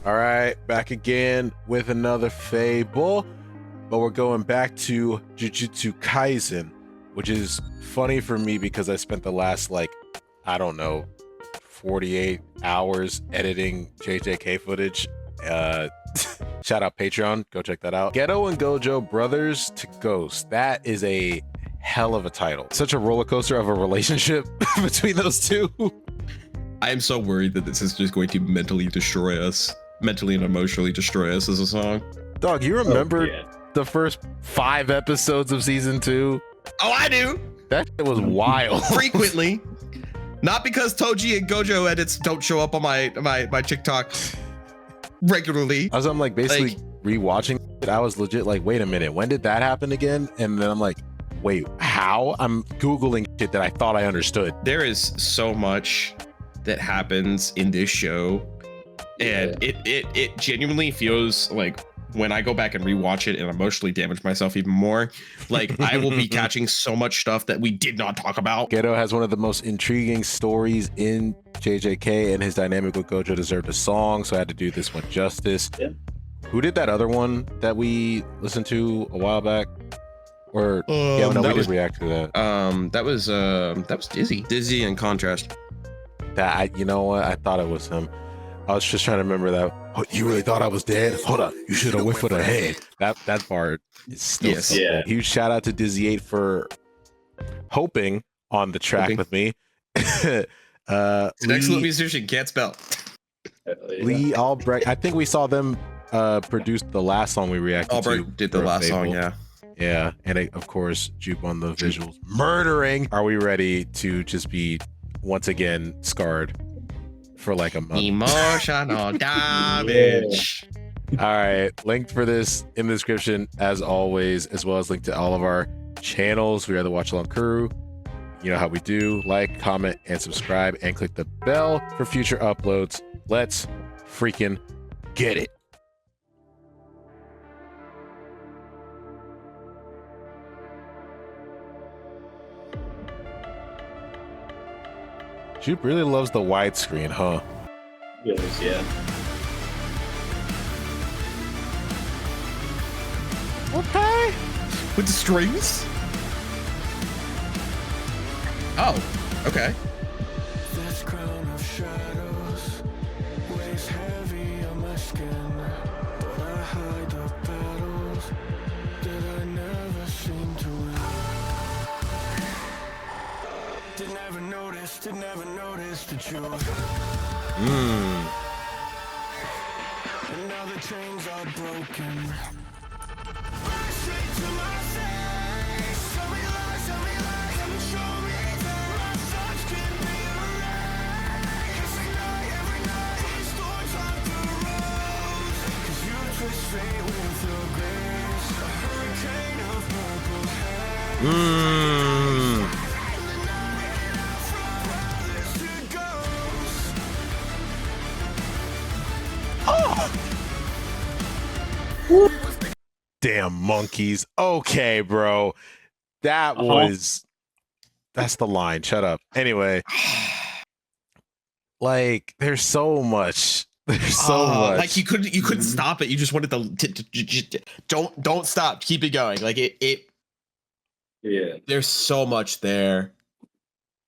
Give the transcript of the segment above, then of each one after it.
All right, back again with another Fable, but we're going back to Jujutsu Kaisen, which is funny for me because I spent the last, I don't know, 48 hours editing JJK footage. Shout out Patreon, go check that out. GHETO and GOJO, brothers to ghost. That is a hell of a title. Such a roller coaster of a relationship between those two. I am so worried that this is just going to mentally destroy us. Mentally and emotionally destroy us as a song. Dog, you remember the first 5 episodes of season 2? Oh, I do. That shit was wild. Frequently. Not because Toji and GOJO edits don't show up on my TikTok regularly. As I'm basically rewatching it, I was legit like, wait a minute, when did that happen again? And then I'm like, wait, how? I'm Googling shit that I thought I understood. There is so much that happens in this show. And it genuinely feels like when I go back and rewatch it and emotionally damage myself even more, like I will be catching so much stuff that we did not talk about. GHETO has one of the most intriguing stories in JJK, and his dynamic with GOJO deserved a song, so I had to do this one justice. Yeah. Who did that other one that we listened to a while back? Or yeah, no, we did react to that. That was Dizzy. Dizzy and Contrast. You know what? I thought it was him. I was just trying to remember that. Oh, you really thought I was dead? Hold up. You should have went for the head. That part is still so cool. Huge shout out to DizzyEight for hoping on the track with me. He's an excellent musician, can't spell. Lee Albrecht. I think we saw them produce the last song we reacted to. Albrecht did the last song, yeah. Yeah, and of course, Jupe on the visuals. Murdering. Are we ready to just be once again scarred for like a month? Emotional damage. All right, linked for this in the description as always, as well as link to all of our channels. We are the Watch Along Crew. You know how we do. Like, comment, and subscribe, and click the bell for future uploads. Let's freaking get it. Jupe really loves the widescreen, huh? Yes, yeah. Okay. With the strings? Oh, okay. This crown of shadows weighs heavy on my skin, but I hide the battles that I never seem to win. Did never notice the truth. And now the chains are broken. Back straight to my face. Show me lies, and show me that my thoughts can be right. Every night, these thoughts are the road. 'Cause you twist fate with your grace. A hurricane of purple haze. Damn monkeys. Okay, bro. That's the line. Shut up. Anyway, there's so much. There's so much. Like you couldn't stop it. You just wanted to don't stop. Keep it going. Like it. Yeah. There's so much there.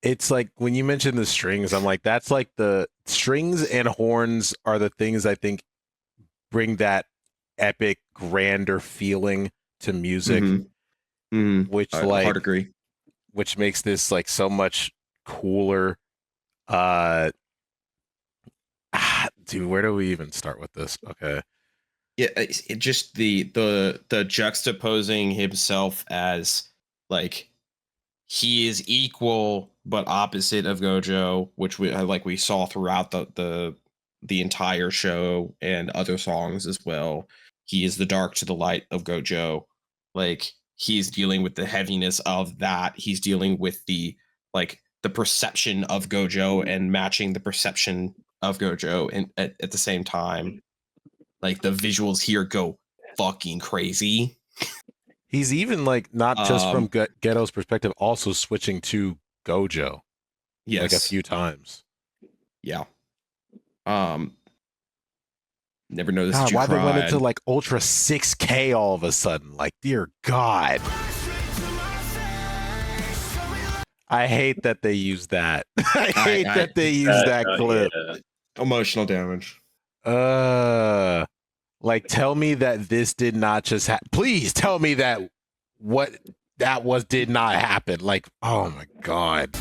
It's like when you mentioned the strings, I'm like, that's like the strings and horns are the things I think bring that epic, grander feeling to music, which I hard agree. Which makes this like so much cooler. Dude, where do we even start with this? Okay. Yeah, it just the juxtaposing himself as like he is equal but opposite of GOJO, which we saw throughout the entire show and other songs as well. He is the dark to the light of GOJO. Like he's dealing with the heaviness of that. He's dealing with the perception of GOJO and matching the perception of GOJO and at the same time. Like the visuals here go fucking crazy. He's even like not just from GHETO's perspective, also switching to GOJO. Yes. Like a few times. Yeah. Never noticed God, that you why cried. they went into like Ultra 6K all of a sudden? Like, dear God. I hate that they use that. I hate that they use that clip. Yeah. Emotional damage. Like, tell me that this did not just happen. Please tell me that what that was did not happen. Like, oh my God.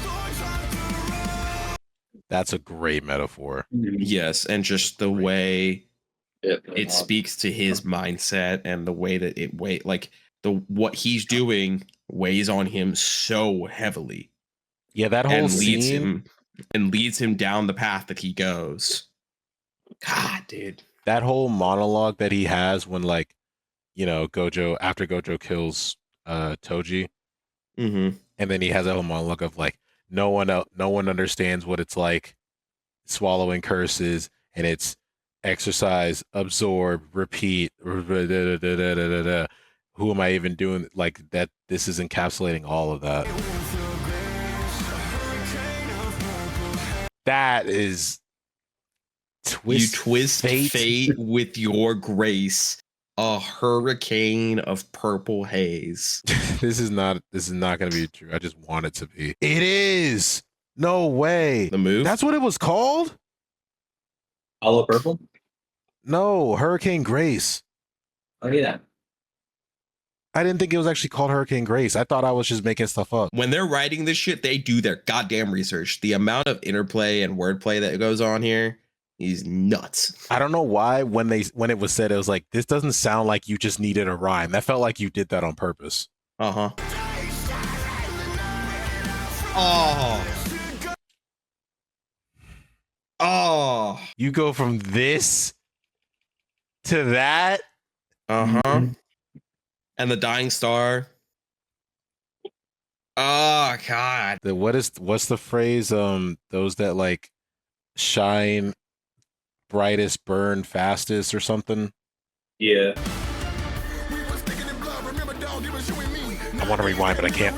That's a great metaphor. Yes, and just the way Yep. it speaks to his mindset and the way that it like what he's doing weighs on him so heavily. Yeah, that whole and scene leads him down the path that he goes. God, dude. that whole monologue that he has when, like, you know, after Gojo kills Toji, Mm-hmm. and then he has a whole monologue of like, no one understands what it's like swallowing curses, and it's exercise, absorb, repeat. Who am I even doing? Like that. This is encapsulating all of that. That is You twist fate with your grace. A hurricane of purple haze. This is not going to be true. I just want it to be. It is. No way. The move? That's what it was called? Hollow Purple? No, Hurricane Grace. Oh, yeah. I didn't think it was actually called Hurricane Grace. I thought I was just making stuff up. When they're writing this shit, they do their goddamn research. The amount of interplay and wordplay that goes on here is nuts. I don't know why when it was said, it was like, this doesn't sound like you just needed a rhyme. That felt like you did that on purpose. Uh-huh. Oh. Oh. You go from this to that. Uh-huh. And the dying star. Oh God. What's the phrase? Those that like shine brightest burn fastest or something. Yeah. I want to rewind, but I can't.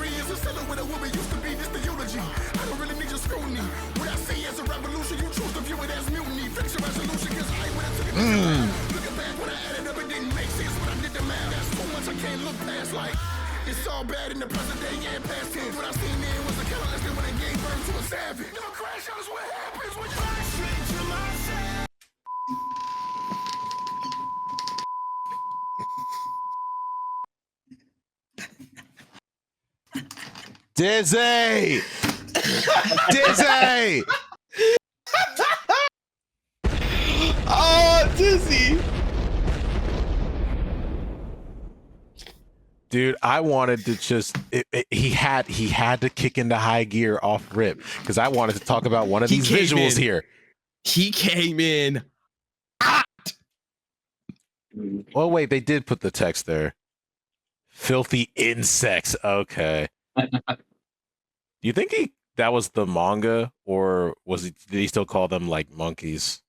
It's all bad in the present day and past tense. What I seen then was a catalyst that when I gave birth to a savage. Never crash out is what happens when you fly straight to myself. Dizzy! Dizzy! Oh, Dizzy! Dude, I wanted to just he had to kick into high gear off rip because I wanted to talk about one of these visuals here. He came in. Oh wait, they did put the text there. Filthy insects. Okay. Do you think that was the manga, or did he still call them like monkeys?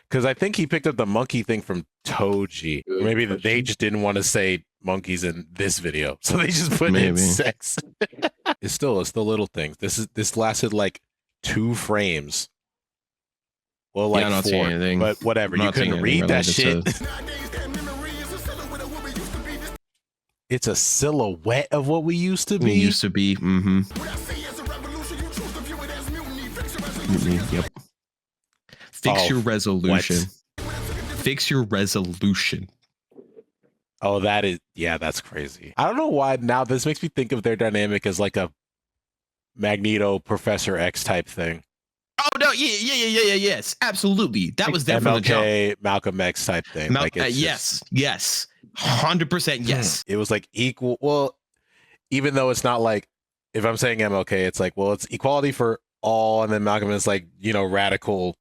Because I think he picked up the monkey thing from Toji. Or maybe they just didn't want to say monkeys in this video, so they just put insects. It's the little things. This lasted like 2 frames. Well, like not 4, anything. but whatever. You couldn't read that shit. It's a silhouette of what we used to be. Mm-hmm. Yep. Fix your resolution. What? Fix your resolution. Oh, that's crazy. I don't know why now this makes me think of their dynamic as like a Magneto Professor X type thing. Oh no, yes, absolutely. That was there MLK, from the jump. Malcolm X type thing. Yes, 100% yes. It was like equal. Well, even though it's not like, if I'm saying MLK, it's like, well, it's equality for all, and then Malcolm is like, you know, radical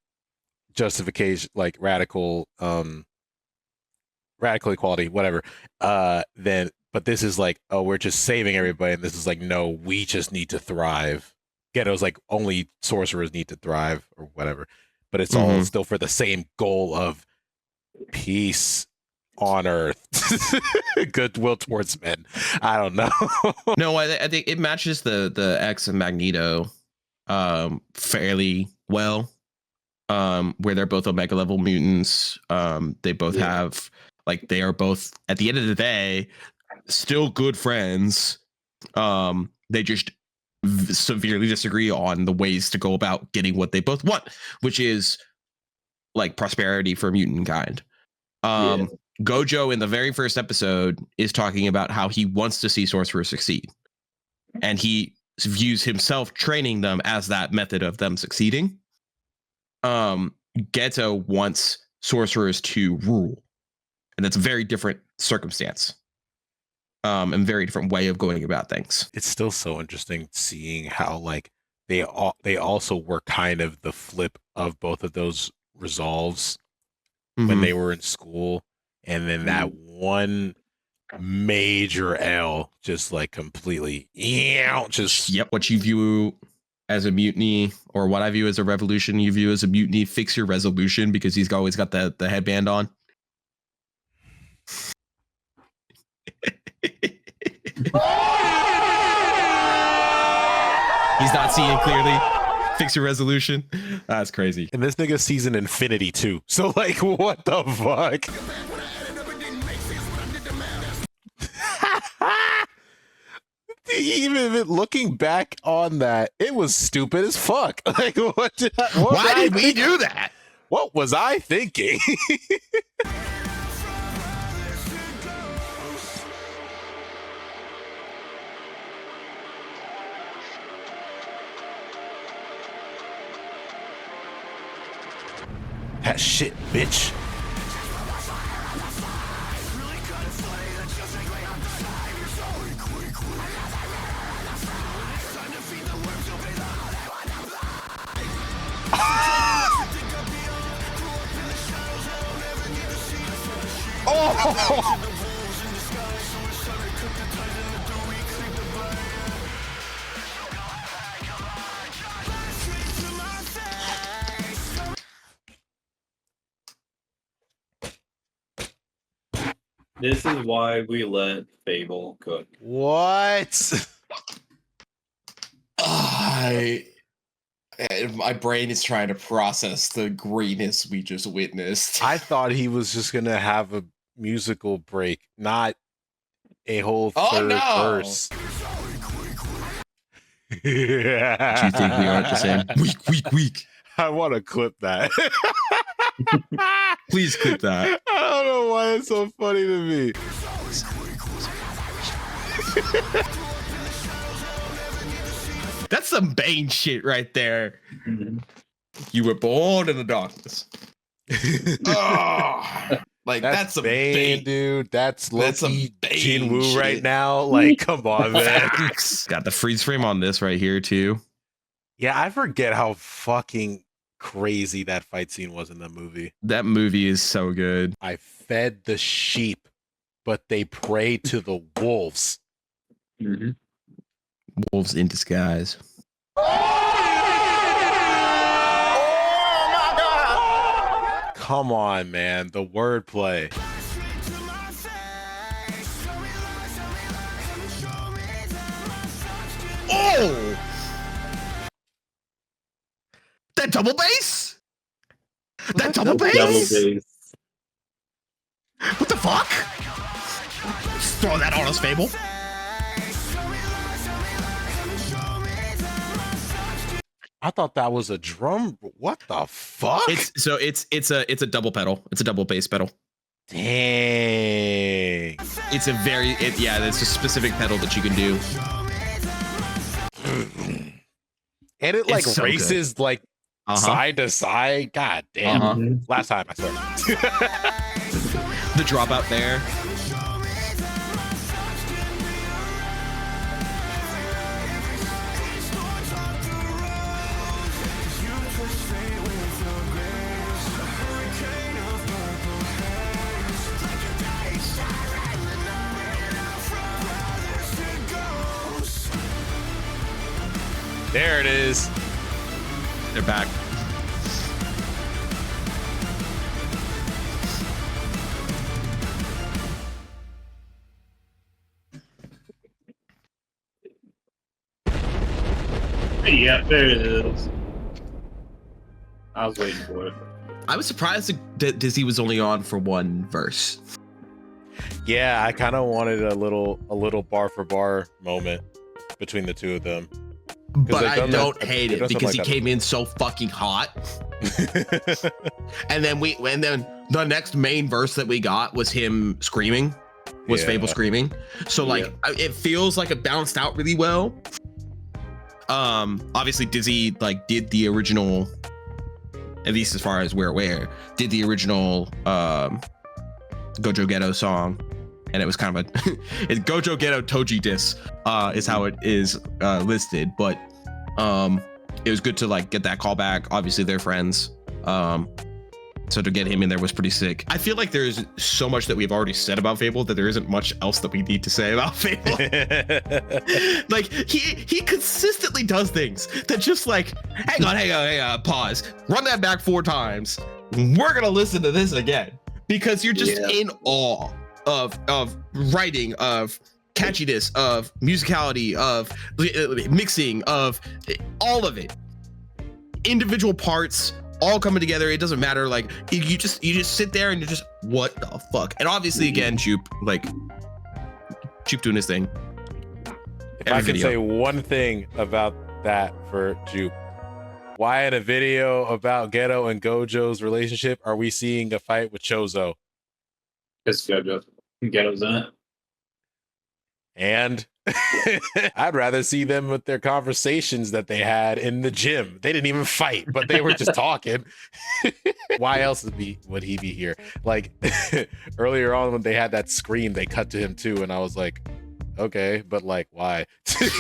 justification, like radical equality, whatever. Then, but this is like, oh, we're just saving everybody, and this is like, no, we just need to thrive. Ghetto's like, only sorcerers need to thrive or whatever, but it's all still for the same goal of peace on earth, goodwill towards men. I don't know. No, I think it matches the X of Magneto fairly well. where they're both omega level mutants. They both have like they are both at the end of the day still good friends. They just severely disagree on the ways to go about getting what they both want, which is like prosperity for mutant kind. Gojo in the very first episode is talking about how he wants to see sorcerers succeed, and he views himself training them as that method of them succeeding. GETO wants sorcerers to rule, and that's a very different circumstance, and very different way of going about things. It's still so interesting seeing how like they also were kind of the flip of both of those resolves when they were in school, and then that one major L just like completely just what you view as a mutiny, or what I view as a revolution, you view as a mutiny. Fix your resolution, because he's always got the headband on. He's not seeing clearly. Fix your resolution. That's crazy. And this nigga sees an infinity too. So like, what the fuck? Even looking back on that, it was stupid as fuck. Like, why did we do that? What was I thinking? That shit, bitch. Oh! This is why we let FabvL cook. What? My brain is trying to process the greatness we just witnessed. I thought he was just gonna have a musical break, not a whole third verse. Do you think we aren't the same? Weak. I want to clip that. Please clip that. I don't know why it's so funny to me. That's some Bane shit right there. You were born in the darkness. Like that's a Bane, dude. That's Loki Jinwoo shit right now. Like, come on, man. Got the freeze frame on this right here too. Yeah, I forget how fucking crazy that fight scene was in the movie. That movie is so good. I fed the sheep, but they prey to the wolves. Wolves in disguise. Oh my god! Come on, man. The wordplay. Oh! That double bass? That double bass? Double bass. What the fuck? Just throw that on us, FabvL. I thought that was a drum. What the fuck? It's a double pedal. It's a double bass pedal. Dang. It's a very it's a specific pedal that you can do. And it like so races good. like side to side. God damn. Last time I saw it. The drop out there. There it is. They're back. Yeah, there it is. I was waiting for it. I was surprised that Dizzy was only on for one verse. Yeah, I kind of wanted a little bar for bar moment between the two of them. But they've I done don't that- hate they've it done because he something like came in so fucking hot. And then the next main verse that we got was him screaming, was Yeah. FabvL screaming. So like it feels like it balanced out really well. Obviously Dizzy like did the original, at least as far as we're aware, did the original GOJO GETO song, and it was kind of a it's GOJO GETO Toji diss is how it is listed, but it was good to like get that call back. Obviously they're friends, so to get him in there was pretty sick. I feel like there's so much that we've already said about FabvL that there isn't much else that we need to say about FabvL. Like he consistently does things that just like hang on, pause, run that back 4 times, we're gonna listen to this again, because you're just in awe of writing, of catchiness, of musicality, of mixing, of all of it, individual parts all coming together. It doesn't matter, like you just sit there and you're just, what the fuck? And obviously again, Jupe doing his thing. If I can say one thing about that for Jupe, why in a video about Geto and Gojo's relationship are we seeing a fight with Chozo? It's GoJo. Ghetto's in it. And I'd rather see them with their conversations that they had in the gym. They didn't even fight, but they were just talking. Why else would he be here? Like earlier on when they had that scream, they cut to him too, and I was like, okay, but like, why?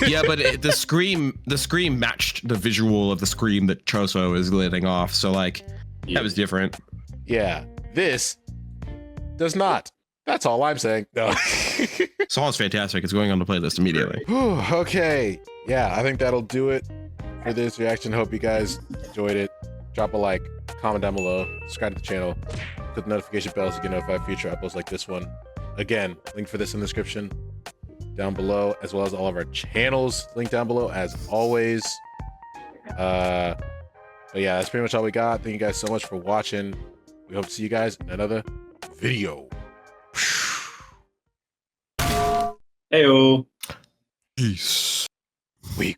Yeah, but the scream matched the visual of the scream that Chozo is letting off, so like that was different. Yeah, this does not. That's all I'm saying. No. Song's fantastic. It's going on the playlist immediately. Okay. Yeah, I think that'll do it for this reaction. Hope you guys enjoyed it. Drop a like, comment down below, subscribe to the channel, click the notification bell to get notified of future uploads like this one. Again, link for this in the description down below, as well as all of our channels linked down below as always. But yeah, that's pretty much all we got. Thank you guys so much for watching. We hope to see you guys in another video. Heyo. Peace. Weak.